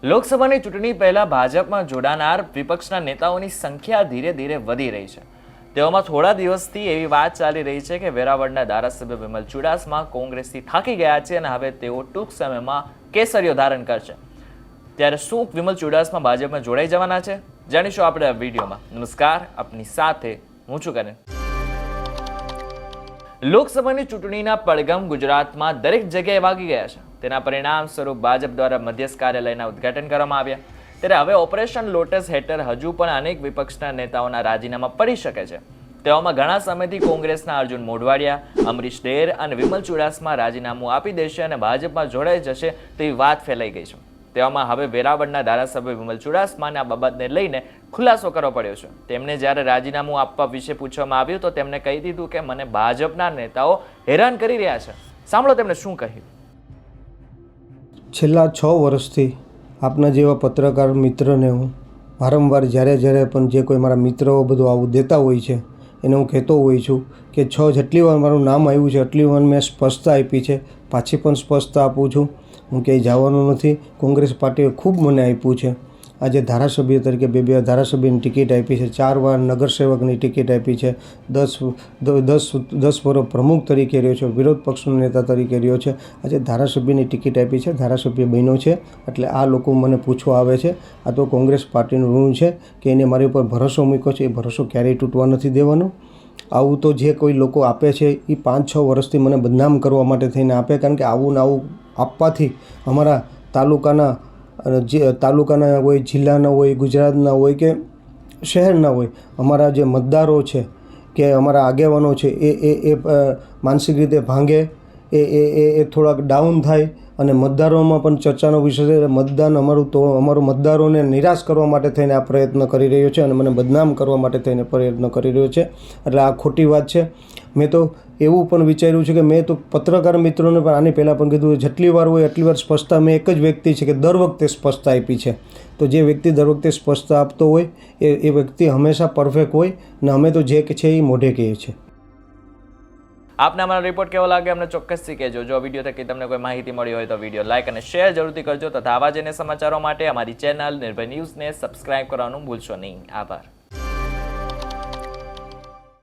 લોકસભાની ચૂંટણી પહેલા ભાજપમાં જોડાનાર વિપક્ષના નેતાઓની સંખ્યા ધીરે ધીરે વધી રહી છે। તેવામાં થોડા દિવસથી એવી વાત ચાલી રહી છે કે વેરાવળના ધારાસભ્ય વિમલ ચુડાસમા કોંગ્રેસથી થાકી ગયા છે અને હવે તેઓ ટૂંક સમયમાં કેસરીઓ ધારણ કરશે। ત્યારે શું વિમલ ચુડાસમા ભાજપમાં જોડાઈ જવાના છે, જાણીશું આપણે આ વિડીયોમાં। નમસ્કાર, આપની સાથે હું છું કરણ। લોકસભાની ચૂંટણીના પડઘમ ગુજરાતમાં દરેક જગ્યાએ વાગી ગયા છે। તેના પરિણામ સ્વરૂપ ભાજપ દ્વારા મધ્યસ્થ કાર્યાલયના ઉદ્ઘાટન કરવામાં આવ્યા। ત્યારે હવે ઓપરેશન લોટસ હેઠળ હજુ પણ અનેક વિપક્ષના નેતાઓના રાજીનામા પડી શકે છે। તેવામાં ઘણા સમયથી કોંગ્રેસના અર્જુન મોઢવાડિયા, અમરીશ ડેર અને વિમલ ચુડાસમા રાજીનામું આપી દેશે અને ભાજપમાં જોડાઈ જશે તેવી વાત ફેલાઈ ગઈ છે। તેવામાં હવે વેરાવળના ધારાસભ્ય વિમલ ચુડાસમાને આ બાબતને લઈને ખુલાસો કરવો પડ્યો છે। તેમને જ્યારે રાજીનામું આપવા વિશે પૂછવામાં આવ્યું તો તેમણે કહી દીધું કે મને ભાજપના નેતાઓ હેરાન કરી રહ્યા છે। સાંભળો તેમણે શું કહ્યું। છેલ્લા 6 વર્ષથી આપના જેવા પત્રકાર મિત્રને હું વારંવાર જ્યારે પણ જે કોઈ મારા મિત્રો બધું આવું દેતા હોય છે એને હું કહેતો હોઉં છું કે જેટલી વાર મારું નામ આવ્યું છે એટલી વાર મેં સ્પષ્ટતા આપી છે, પાછી પણ સ્પષ્ટતા આપું છું। હું ક્યાંય જવાનું નથી। કોંગ્રેસ પાર્ટીએ ખૂબ મને આપ્યું છે। આજે ધારાસભ્ય તરીકે બે ધારાસભ્યની ટિકિટ આપી છે, 4 વાર નગરસેવકની ટિકિટ આપી છે, 10 વર્ષ પ્રમુખ તરીકે રહ્યો છે, વિરોધ પક્ષનો નેતા તરીકે રહ્યો છે। આજે ધારાસભ્યની ટિકિટ આપી છે, ધારાસભ્ય બન્યો છે, એટલે આ લોકો મને પૂછવા આવે છે। આ તો કોંગ્રેસ પાર્ટીનું ઋણ છે કે એને મારી ઉપર ભરોસો મૂક્યો છે, એ ભરોસો ક્યારેય તૂટવા નથી દેવાનો। આવું તો જે કોઈ લોકો આપે છે એ 5-6 વર્ષથી મને બદનામ કરવા માટે થઈને આપે, કારણ કે આવું ને આવું આપવાથી અમારા તાલુકાના હોય, જિલ્લાના હોય, ગુજરાતના હોય કે શહેરના હોય, અમારા જે મતદારો છે કે અમારા આગેવાનો છે એ માનસિક રીતે ભાંગે, એ થોડાક ડાઉન થાય અને મતદારોમાં પણ ચર્ચાનો વિષય છે। મતદાન અમારું મતદારોને નિરાશ કરવા માટે થઈને આ પ્રયત્ન કરી રહ્યો છે અને મને બદનામ કરવા માટે થઈને પ્રયત્ન કરી રહ્યો છે, એટલે આ ખોટી વાત છે। મેં તો એવું પણ વિચાર્યું છે કે મેં તો પત્રકાર મિત્રોને પણ આની પહેલાં પણ કીધું, જેટલી વાર હોય એટલી વાર સ્પષ્ટતા મેં એક જ વ્યક્તિ છે કે દર વખતે સ્પષ્ટતા આપી છે। તો જે વ્યક્તિ દર વખતે સ્પષ્ટતા આપતો હોય એ વ્યક્તિ હંમેશા પરફેક્ટ હોય ને અમે તો જે છે એ મોઢે કહીએ છીએ। આપને અમારો રિપોર્ટ કેવો લાગે અમને ચોક્કસથી કહેજો। જો વિડીયો થકી તમને કોઈ માહિતી મળી હોય તો વિડીયો લાઇક અને શેર જરૂરથી કરજો તથા આવા જ સમાચારો માટે અમારી ચેનલ નિર્ભય ન્યૂઝને સબસ્ક્રાઇબ કરવાનું ભૂલશો નહીં। આભાર।